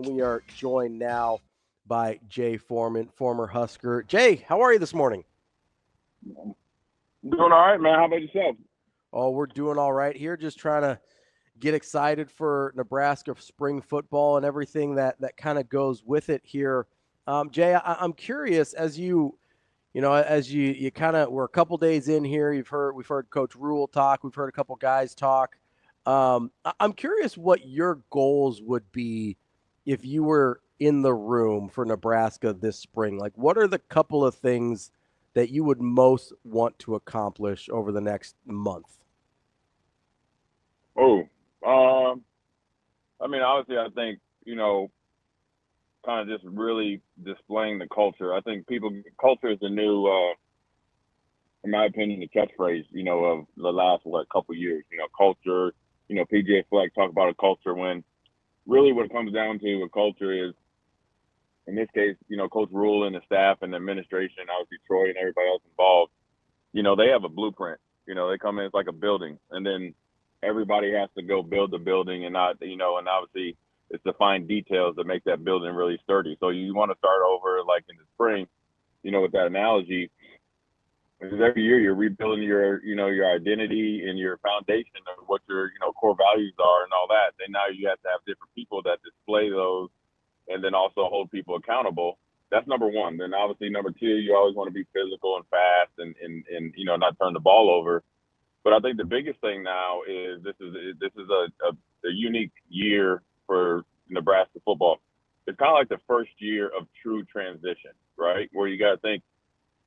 and we are joined now by Jay Foreman, former Husker. Jay, how are you this morning? Doing all right, man. How about yourself? Oh, we're doing all right here, just trying to get excited for Nebraska spring football and everything that kind of goes with it here. Jay, I'm curious as you kind of we're a couple days in here. We've heard Coach Rhule talk. We've heard a couple guys talk. I'm curious what your goals would be if you were in the room for Nebraska this spring. Like, what are the couple of things that you would most want to accomplish over the next month? Oh, um, obviously, I think kind of just really displaying the culture. I think culture is the new, in my opinion, the catchphrase. Of the last couple years. Culture. PJ Fleck talk about a culture when really what it comes down to a culture is, in this case, Coach Rhule and the staff and the administration, obviously Troy and everybody else involved. They have a blueprint. They come in, it's like a building, and then everybody has to go build the building, and not, and obviously it's the fine details that make that building really sturdy. So you want to start over like in the spring, with that analogy, because every year you're rebuilding your identity and your foundation of what your, core values are and all that. Then now you have to have different people that display those and then also hold people accountable. That's number one. Then obviously number two, you always want to be physical and fast and not turn the ball over. But I think the biggest thing now is this is a unique year for Nebraska football. It's kind of like the first year of true transition, right? Where you got to think,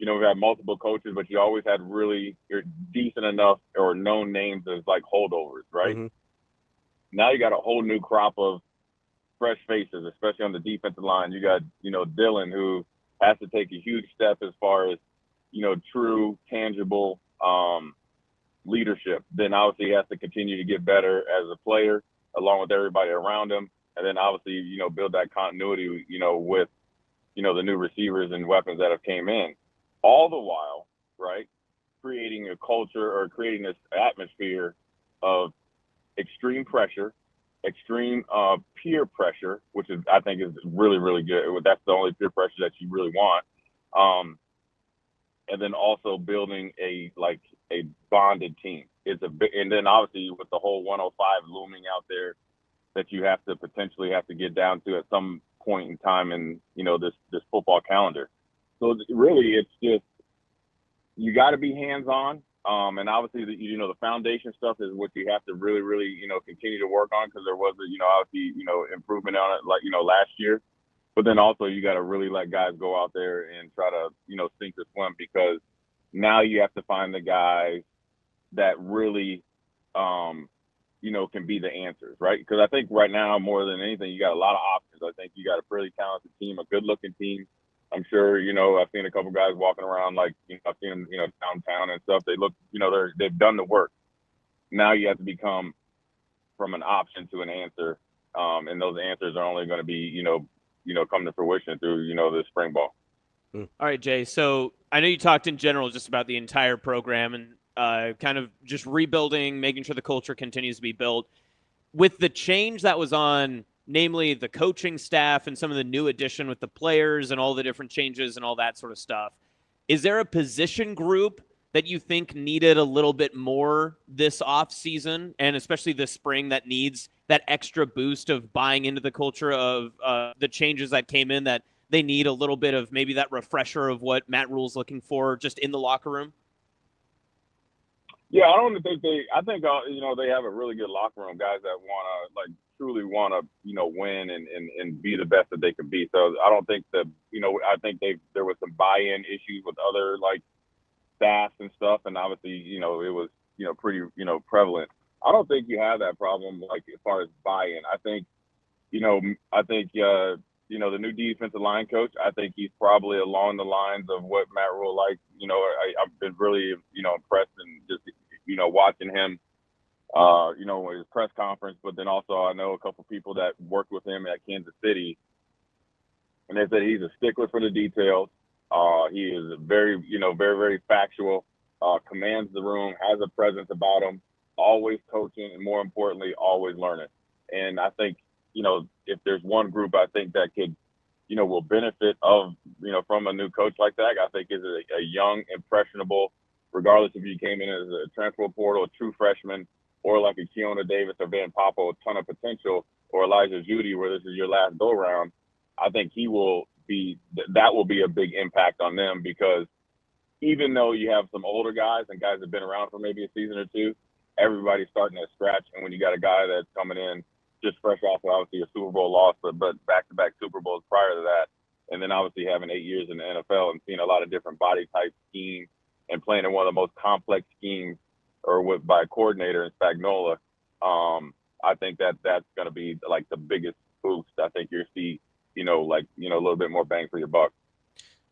we've had multiple coaches, but you always had really you're decent enough or known names as like holdovers, right? Mm-hmm. Now you got a whole new crop of fresh faces, especially on the defensive line. You got, Dylan, who has to take a huge step as far as, true, tangible leadership. Then obviously he has to continue to get better as a player along with everybody around him. And then obviously, build that continuity, with, the new receivers and weapons that have came in. All the while, right, creating a culture or creating this atmosphere of extreme pressure, extreme peer pressure, which is I think is really really good. That's the only peer pressure that you really want. And then also building a bonded team. And then obviously with the whole 105 looming out there that you have to potentially have to get down to at some point in time in this football calendar. So really, it's just you got to be hands on. And obviously, the foundation stuff is what you have to really, really, continue to work on because there was obviously, improvement on it, like, last year. But then also you got to really let guys go out there and try to, sink or swim because now you have to find the guys that really, can be the answers, right? Because I think right now, more than anything, you got a lot of options. I think you got a pretty talented team, a good looking team. I'm sure, I've seen a couple guys walking around like, I've seen them, downtown and stuff. They look, they've done the work. Now you have to become from an option to an answer. And those answers are only going to be, come to fruition through, the spring ball. All right, Jay. So I know you talked in general just about the entire program and kind of just rebuilding, making sure the culture continues to be built. With the change that was on, namely the coaching staff and some of the new addition with the players and all the different changes and all that sort of stuff, is there a position group that you think needed a little bit more this offseason and especially this spring that needs that extra boost of buying into the culture of the changes that came in that they need a little bit of maybe that refresher of what Matt Rhule's looking for just in the locker room? Yeah, I don't think I think they have a really good locker room, guys that want to truly want to win and be the best that they can be. So I don't think I think there was some buy-in issues with other staffs and stuff, and obviously it was pretty prevalent. I don't think you have that problem as far as buy-in. I think the new defensive line coach, I think he's probably along the lines of what Matt Rhule likes. I've been really, impressed and just, watching him, his press conference. But then also I know a couple people that worked with him at Kansas City, and they said he's a stickler for the details. He is very, very, very factual, commands the room, has a presence about him, always coaching, and more importantly, always learning. And I think if there's one group I think that could, will benefit of, from a new coach like that, I think is a young, impressionable, regardless if you came in as a transfer portal, a true freshman, or like a Keona Davis or Van Poppel, a ton of potential, or Elijah Judy, where this is your last go round. I think that will be a big impact on them, because even though you have some older guys and guys that have been around for maybe a season or two, everybody's starting to scratch. And when you got a guy that's coming in just fresh off of obviously a Super Bowl loss, but back-to-back Super Bowls prior to that, and then obviously having 8 years in the NFL and seeing a lot of different body type schemes and playing in one of the most complex schemes by a coordinator in Spagnuolo, I think that's going to be like the biggest boost. I think you'll see, a little bit more bang for your buck.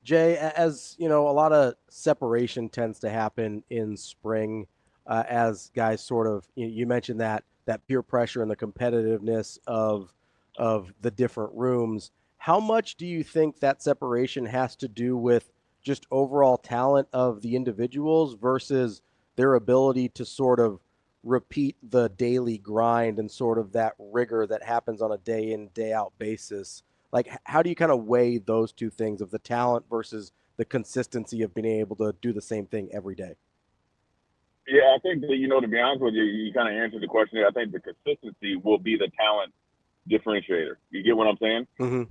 Jay, as you know, a lot of separation tends to happen in spring as guys sort of, you mentioned that peer pressure and the competitiveness of the different rooms. How much do you think that separation has to do with just overall talent of the individuals versus their ability to sort of repeat the daily grind and sort of that rigor that happens on a day in, day out basis? Like, how do you kind of weigh those two things of the talent versus the consistency of being able to do the same thing every day? Yeah, I think that, to be honest with you, you kind of answered the question here. I think the consistency will be the talent differentiator. You get what I'm saying? Mm-hmm.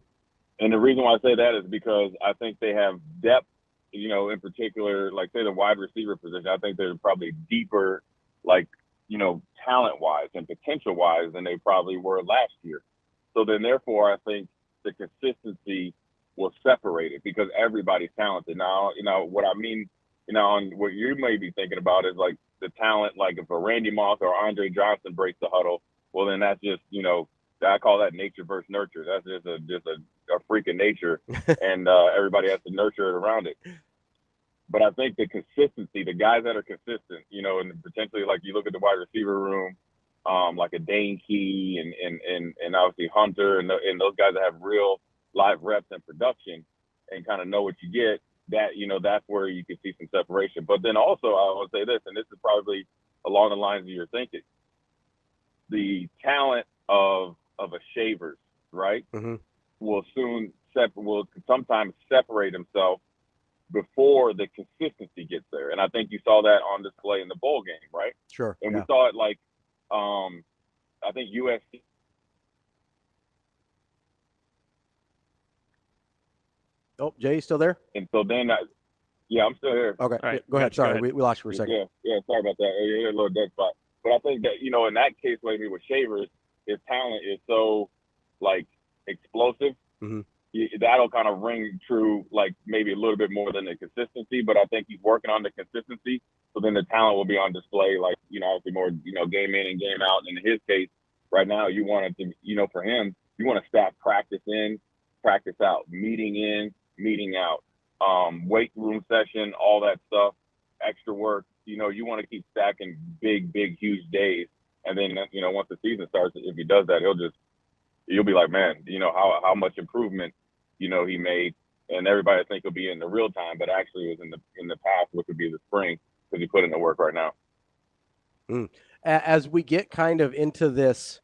And the reason why I say that is because I think they have depth, in particular, like say the wide receiver position. I think they're probably deeper, like, talent-wise and potential-wise than they probably were last year. So then, therefore, I think the consistency will separate it because everybody's talented. Now, what I mean, on what you may be thinking about is like the talent, like if a Randy Moss or Andre Johnson breaks the huddle, well, then that's just, I call that nature versus nurture. That's just a freak of nature, and everybody has to nurture it around it. But I think the consistency, the guys that are consistent, and potentially like you look at the wide receiver room, like a Dane Key and obviously Hunter and those guys that have real live reps and production and kind of know what you get, that, that's where you can see some separation. But then also I would say this, and this is probably along the lines of your thinking, the talent of a Shavers, right, mm-hmm. will sometimes separate himself before the consistency gets there. And I think you saw that on display in the bowl game, right? Sure. And we saw it like, I think USC. Oh, Jay, you still there? And so then, yeah, I'm still here. Okay, right. Go ahead. Sorry, we lost you for a second. Yeah, sorry about that. Yeah, a little dead spot. But I think that, in that case, maybe with Shavers, his talent is so, like, explosive. Mm-hmm. That'll kind of ring true, like, maybe a little bit more than the consistency. But I think he's working on the consistency. So then the talent will be on display, like, obviously more, game in and game out. And in his case, right now, you want it to, for him, you want to stack practice in, practice out, meeting in, meeting out, weight room session, all that stuff, extra work. You want to keep stacking big, huge days. And then, once the season starts, if he does that, you'll be like, man, how much improvement, he made. And everybody I think will be in the real time, but actually it was in the past, which would be the spring, because he put in the work right now. As we get kind of into this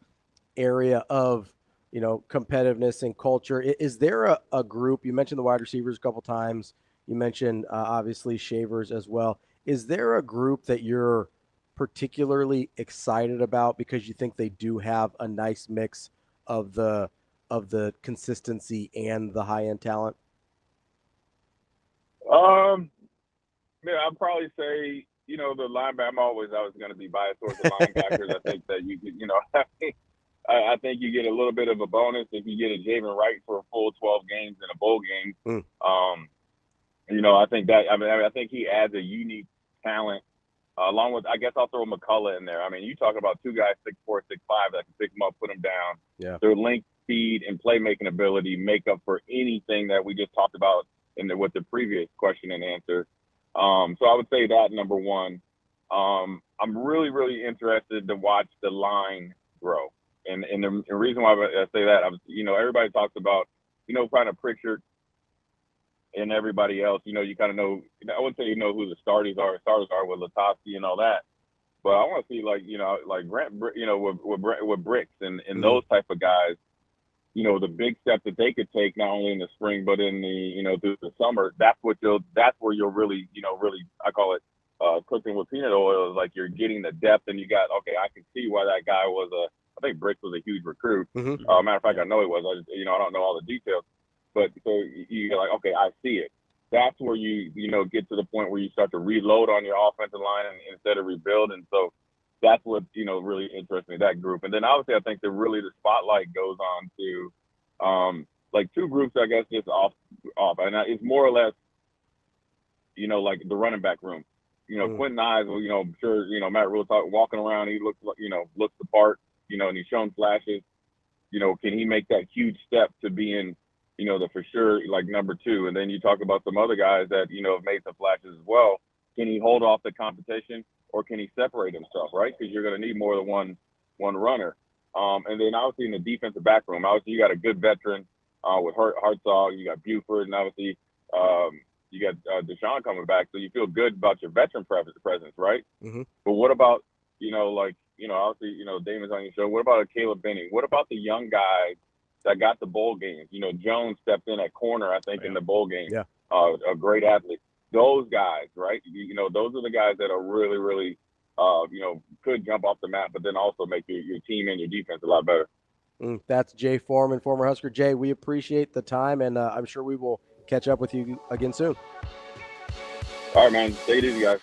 area of, competitiveness and culture, is there a group? You mentioned the wide receivers a couple times. You mentioned obviously Shavers as well. Is there a group that you're particularly excited about because you think they do have a nice mix of the consistency and the high end talent? Yeah, I'd probably say, the linebacker. I'm always going to be biased towards the linebackers. I think that you could, I think you get a little bit of a bonus if you get a Javen Wright for a full 12 games in a bowl game. I think that, I think he adds a unique talent, along with, I guess I'll throw McCullough in there. I mean, you talk about two guys, 6'4", 6'5", that can pick them up, put them down. Yeah. Their length, speed, and playmaking ability make up for anything that we just talked about with the previous question and answer. So I would say that, number one. I'm really, really interested to watch the line grow. And the reason why I say that, everybody talks about, kind of Pritchard and everybody else, you kind of know, I wouldn't say who the starters are with Latowski and all that. But I want to see, like Grant, with Bricks and those type of guys, the big step that they could take not only in the spring but in the through the summer. That's where you'll really I call it cooking with peanut oil. Is like you're getting the depth, and you got I can see why that guy was I think Bricks was a huge recruit. Mm-hmm. Matter of fact, I know he was. I don't know all the details, but so you're like, okay, I see it. That's where you get to the point where you start to reload on your offensive line instead of rebuild. And so that's what really interests me, that group. And then obviously I think that really the spotlight goes on to like two groups, I guess, just off, and it's more or less like the running back room. Quentin Nyes, I'm sure Matt Rhule walking around, he looks the part, and he's shown flashes. Can he make that huge step to being the for sure like number two? And then you talk about some other guys that have made some flashes as well. Can he hold off the competition, or can he separate himself, right? Because you're going to need more than one runner. And then obviously in the defensive back room, obviously you got a good veteran with Hartzog, you got Buford, and obviously you got Deshaun coming back, so you feel good about your veteran presence, right? Mm-hmm. But what about obviously Damon's on your show. What about a Caleb Benning? What about the young guys that got the bowl games? Jones stepped in at corner, I think, in the bowl game. Yeah. A great athlete. Those guys, right? Those are the guys that are really, really, could jump off the map, but then also make your team and your defense a lot better. That's Jay Foreman, former Husker. Jay, we appreciate the time, and I'm sure we will catch up with you again soon. All right, man. Stay easy, guys.